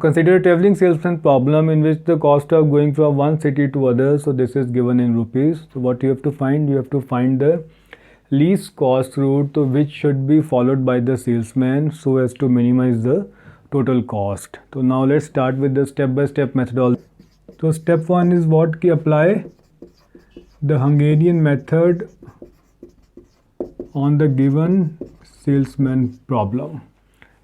Consider a traveling salesman problem in which the cost of going from one city to other. So this is given in rupees. So what you have to find? You have to find the least cost route which should be followed by the salesman so as to minimize the total cost. So now let's start with the step-by-step methodology. So step 1 is what? Ki apply the Hungarian method on the given salesman problem.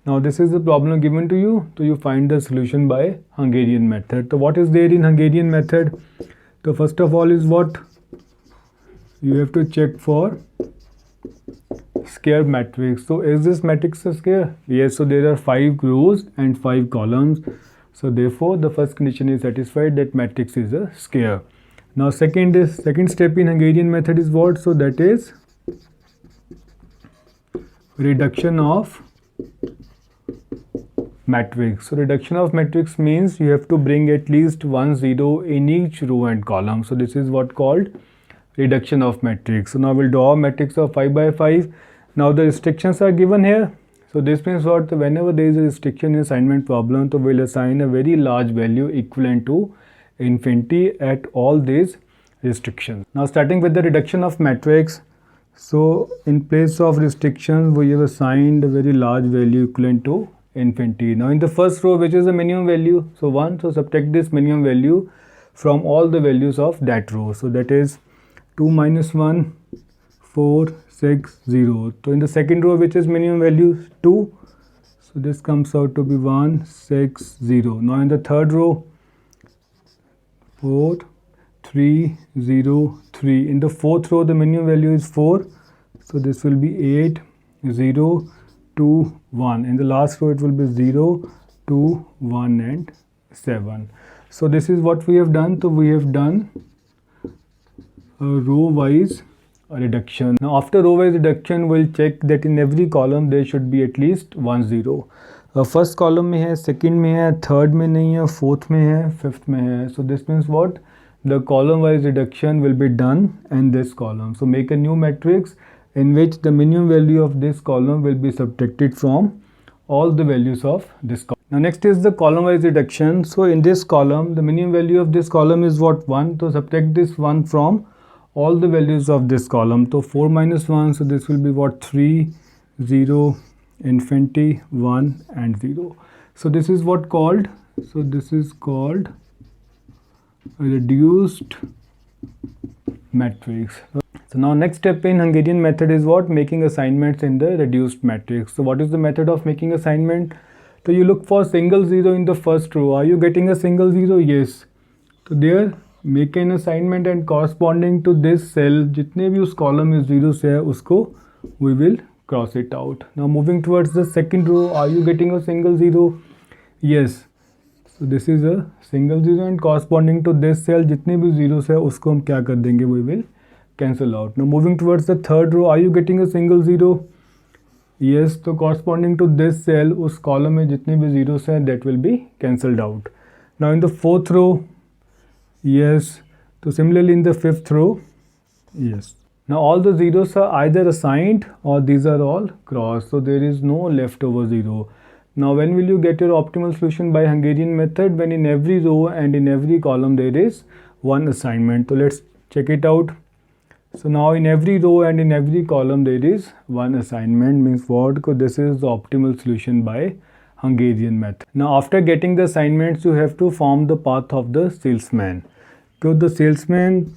Now this is the problem given to you, so you find the solution by Hungarian method. So what is there in Hungarian method? So first of all is what? You have to check for square matrix. So is this matrix a square? Yes, so there are 5 rows and 5 columns. So therefore the first condition is satisfied, that matrix is a square. Now second step in Hungarian method is what? So that is reduction of matrix. So reduction of matrix means you have to bring at least 1 0 in each row and column. So this is what called reduction of matrix. So now we'll draw a matrix of 5 by 5. Now the restrictions are given here. So this means what? Whenever there is a restriction in assignment problem, so we'll assign a very large value equivalent to infinity at all these restrictions. Now starting with the reduction of matrix. So in place of restrictions, we have assigned a very large value equivalent to infinity. Now in the first row, which is the minimum value? So 1. So subtract this minimum value from all the values of that row. So that is 2 minus 1, 4, 6, 0. So in the second row, which is minimum value? 2. So this comes out to be 1, 6, 0. Now in the third row, 4, 3, 0, 3. In the fourth row, the minimum value is 4. So this will be 8, 0, 2, 1. In the last row, it will be 0, 2, 1 and 7. So this is what we have done. So we have done a row-wise reduction. Now after row-wise reduction, we'll check that in every column there should be at least 1 0. First column में है, second में है, third में नहीं है, fourth में है, fifth में है. So this means what? The column-wise reduction will be done in this column. So make a new matrix in which the minimum value of this column will be subtracted from all the values of this column. Now next is the column-wise reduction. So in this column, the minimum value of this column is what? 1. So subtract this 1 from all the values of this column. So 4 minus 1, so this will be what? 3, 0, infinity, 1 and 0. So this is what called? So this is called a reduced matrix. So now next step in Hungarian method is what? Making assignments in the reduced matrix. So what is the method of making assignment? So you look for single 0 in the first row. Are you getting a single 0? Yes. So there make an assignment and corresponding to this cell, जितने भी उस column में zeros है, उसको we will cross it out. Now moving towards the second row, are you getting a single 0? Yes. So this is a single 0 and corresponding to this cell, जितने भी zeros है, उसको हम क्या कर देंगे? We will cancel out. Now moving towards the third row, are you getting a single 0? Yes. So corresponding to this cell, उस column में जितने भी zeros हैं, that will be cancelled out. Now in the fourth row, yes. So similarly in the fifth row, yes. Now all the zeros are either assigned or these are all crossed. So there is no leftover 0. Now when will you get your optimal solution by Hungarian method? When in every row and in every column there is one assignment. So let's check it out. So now in every row and in every column there is one assignment, means what? Because this is the optimal solution by Hungarian method. Now after getting the assignments, you have to form the path of the salesman. So the salesman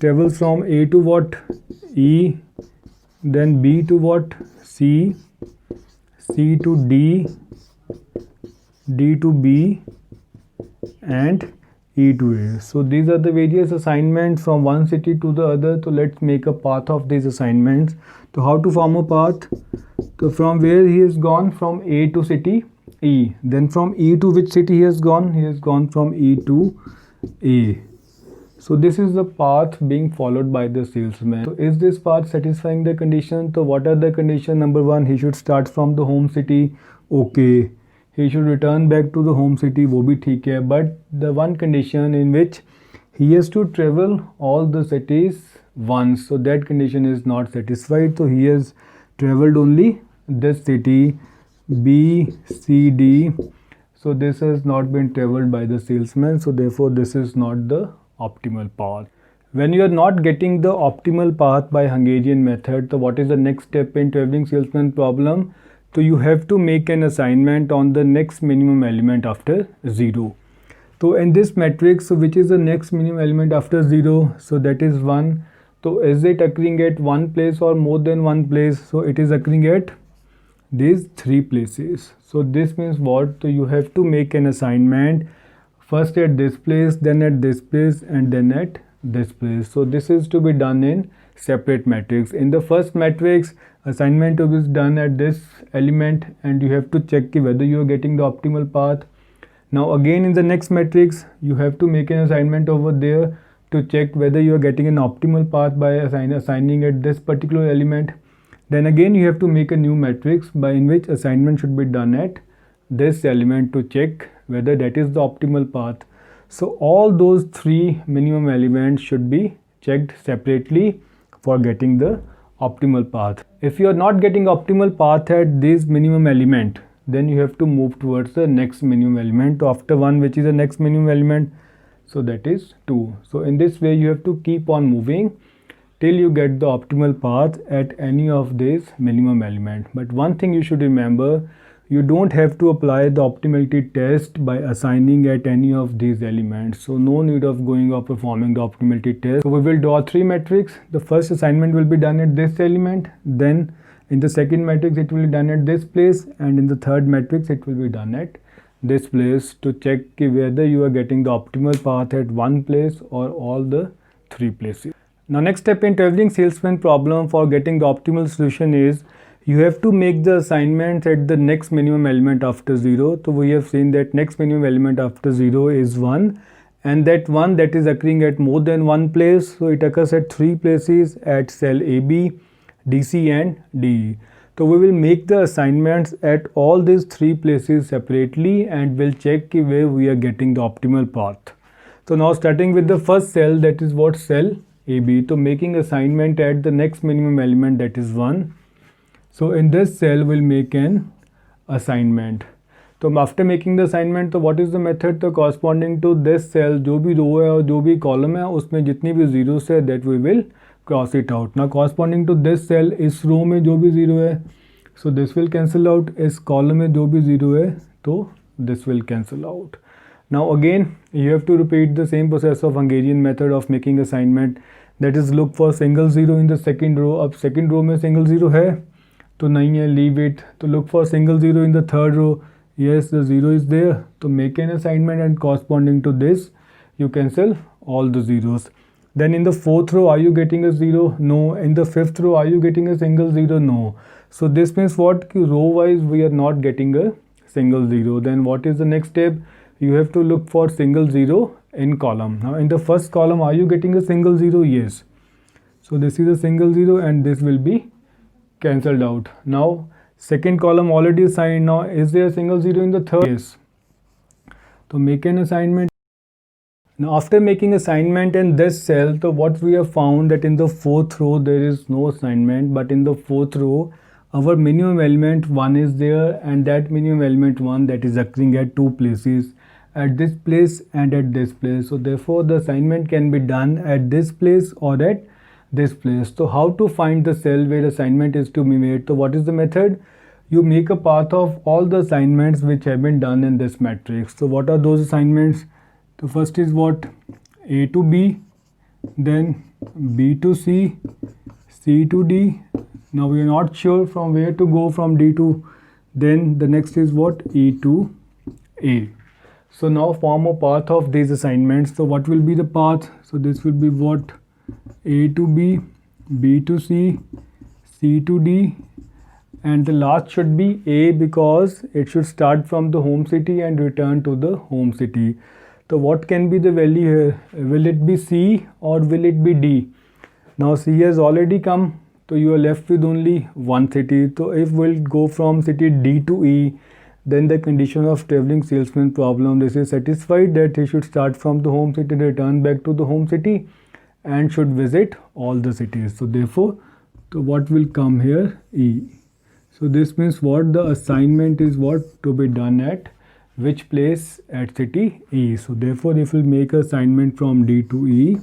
travels from A to what? E, then B to what? C, C to D, D to B and E to A. So these are the various assignments from one city to the other. So let's make a path of these assignments. So how to form a path? So from where he has gone? From A to city E. Then from E to which city he has gone? He has gone from E to A. So this is the path being followed by the salesman. So is this path satisfying the condition? So what are the conditions? Number 1, he should start from the home city. Okay. He should return back to the home city. वो भी ठीक है. But the one condition in which he has to travel all the cities once. So that condition is not satisfied. So he has traveled only this city B, C, D. So this has not been traveled by the salesman, so therefore this is not the optimal path. When you are not getting the optimal path by Hungarian method, so what is the next step in traveling salesman problem? So you have to make an assignment on the next minimum element after 0. So in this matrix, so which is the next minimum element after 0? So that is 1. So is it occurring at one place or more than one place? So it is occurring at these 3 places. So this means what? So you have to make an assignment first at this place, then at this place, and then at this place. So this is to be done in separate matrix. In the first matrix, assignment is done at this element, and you have to check whether you are getting the optimal path. Now again in the next matrix, you have to make an assignment over there to check whether you are getting an optimal path by assigning at this particular element. Then again you have to make a new matrix by in which assignment should be done at this element to check whether that is the optimal path. So all those 3 minimum elements should be checked separately for getting the optimal path. If you are not getting optimal path at this minimum element, then you have to move towards the next minimum element after 1, which is the next minimum element. So that is 2. So in this way you have to keep on moving till you get the optimal path at any of these minimum element. But one thing you should remember, you don't have to apply the optimality test by assigning at any of these elements. So no need of going or performing the optimality test. So we will draw 3 matrices. The first assignment will be done at this element, then in the second matrix it will be done at this place, and in the third matrix it will be done at this place to check whether you are getting the optimal path at one place or all the 3 places. Now next step in traveling salesman problem for getting the optimal solution is you have to make the assignments at the next minimum element after 0. So we have seen that next minimum element after 0 is 1, and that 1 that is occurring at more than one place. So it occurs at 3 places at cell AB, DC and DE. So we will make the assignments at all these 3 places separately and will check where we are getting the optimal path. So now starting with the first cell, that is what, cell AB. So making assignment at the next minimum element, that is 1. So in this cell we'll make an assignment. So after making the assignment, तो what is the method? तो corresponding to this cell, जो भी row है और जो भी column है उसमें जितनी भी zeros है, that we will cross it out. Now corresponding to this cell, इस row में जो भी 0 है, so this will cancel out. इस column में जो भी 0 है, तो this will cancel out. Now again you have to repeat the same process of Hungarian method of making assignment, that is look for single 0 in the second row. अब second row में single 0 है तो नहीं है, leave it. तो look for single 0 in the third row. Yes, the 0 is there. तो make an assignment and corresponding to this you cancel all the zeros. Then in the fourth row, are you getting a 0? No. In the fifth row, are you getting a single 0? No. So this means what? Row wise we are not getting a single 0. Then what is the next step? You have to look for single 0 in column. Now in the first column, are you getting a single 0? Yes. So this is a single 0 and this will be cancelled out. Now second column already assigned. Now is there a single 0 in the third? Yes. So make an assignment. Now after making assignment in this cell, so what we have found that in the fourth row there is no assignment, but in the fourth row our minimum element 1 is there, and that minimum element 1 that is occurring at 2 places, at this place and at this place. So therefore the assignment can be done at this place or at this place. So how to find the cell where assignment is to be made? So what is the method? You make a path of all the assignments which have been done in this matrix. So what are those assignments? So first is what? A to B, then B to C, C to D. Now we are not sure from where to go from D to. Then the next is what? E to A. So now form a path of these assignments. So what will be the path? So this will be what? A to B, B to C, C to D, and the last should be A because it should start from the home city and return to the home city. So what can be the value here? Will it be C or will it be D? Now C has already come, so you are left with only one city. So if we'll go from city D to E, then the condition of traveling salesman problem, this is satisfied that he should start from the home city, return back to the home city, and should visit all the cities. So therefore, so what will come here? E. So this means what? The assignment is what? To be done at which place? At city E. So therefore if we make assignment from D to E,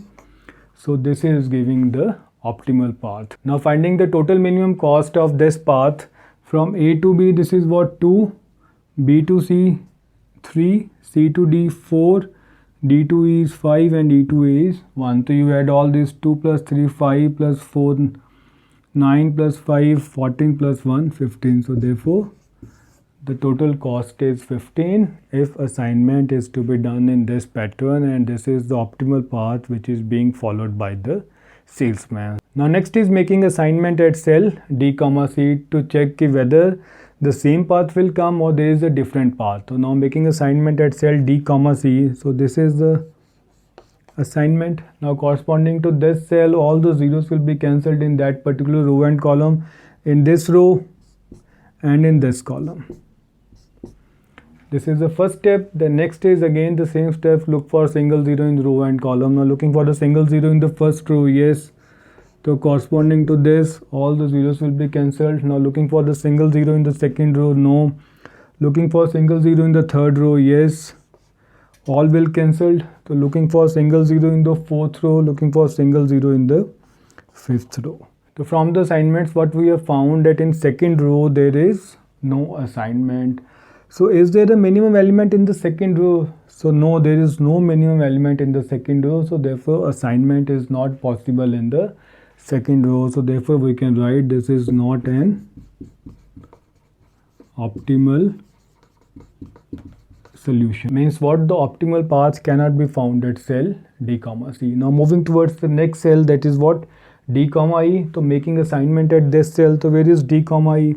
so this is giving the optimal path. Now finding the total minimum cost of this path from A to B, this is what? 2, B to C 3, C to D 4, D to E is 5 and E to A is 1. So you add all these 2 plus 3, 5 plus 4, 9 plus 5, 14 plus 1, 15. So therefore the total cost is 15 if assignment is to be done in this pattern, and this is the optimal path which is being followed by the salesman. Now next is making assignment at cell D, C to check whether the same path will come or there is a different path. So now making assignment at cell D, C. So this is the assignment. Now corresponding to this cell, all the zeros will be cancelled in that particular row and column, in this row and in this column. This is the first step. The next is again the same step. Look for single zero in row and column. Now looking for the single zero in the first row, yes. So corresponding to this, all the zeros will be cancelled. Now looking for the single zero in the second row, no. Looking for single zero in the third row, yes. All will cancelled. So looking for single zero in the fourth row, looking for single zero in the fifth row. So from the assignments, what we have found that in second row there is no assignment. So is there a minimum element in the second row? So no, there is no minimum element in the second row. So therefore assignment is not possible in the second row. So therefore we can write this is not an optimal solution. Means what? The optimal path cannot be found at cell D, C. Now moving towards the next cell, that is what? D, E. So making assignment at this cell. So where is D, E?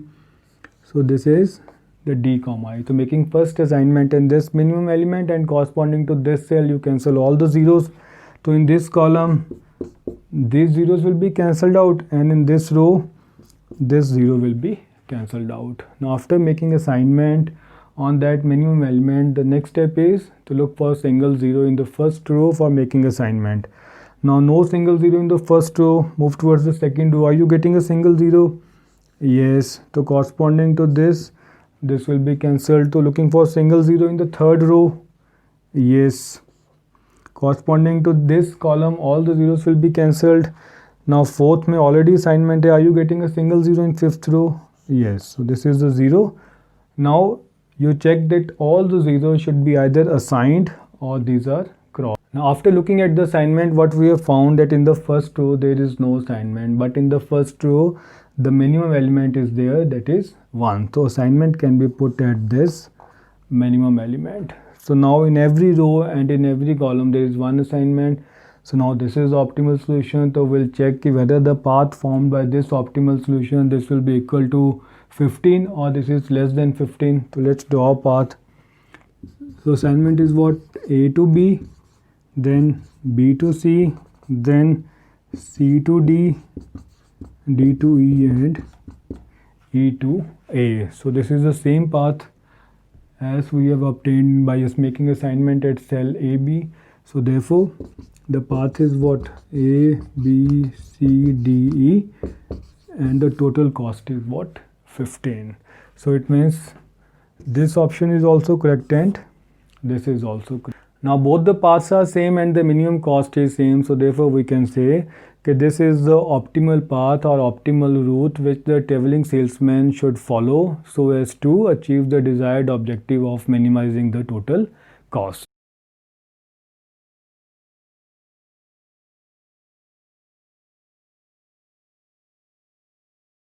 So this is the D, E. So making first assignment in this minimum element, and corresponding to this cell you cancel all the zeros. So in this column these zeros will be cancelled out, and in this row this zero will be cancelled out. Now after making assignment on that minimum element, the next step is to look for single zero in the first row for making assignment. Now no single zero in the first row, move towards the second row. Are you getting a single zero? Yes. So corresponding to this will be cancelled. So looking for single zero in the third row, yes. Corresponding to this column, all the zeros will be cancelled. Now fourth mein already assignment hai. Are you getting a single zero in fifth row? Yes. So this is the zero. Now you check that all the zeros should be either assigned or these are crossed. Now after looking at the assignment, what we have found that in the first row there is no assignment, but in the first row the minimum element is there, that is 1. So assignment can be put at this minimum element. So now in every row and in every column there is one assignment. So now this is the optimal solution. So we'll check whether the path formed by this optimal solution, this will be equal to 15 or this is less than 15. So let's draw a path. So assignment is what? A to B, then B to C, then C to D, D to E, and E to A. So this is the same path as we have obtained by just making assignment at cell AB. So therefore the path is what? A, B, C, D, E, and the total cost is what? 15. So it means this option is also correct and this is also correct. Now both the paths are same and the minimum cost is same. So therefore we can say that this is the optimal path or optimal route which the traveling salesman should follow so as to achieve the desired objective of minimizing the total cost.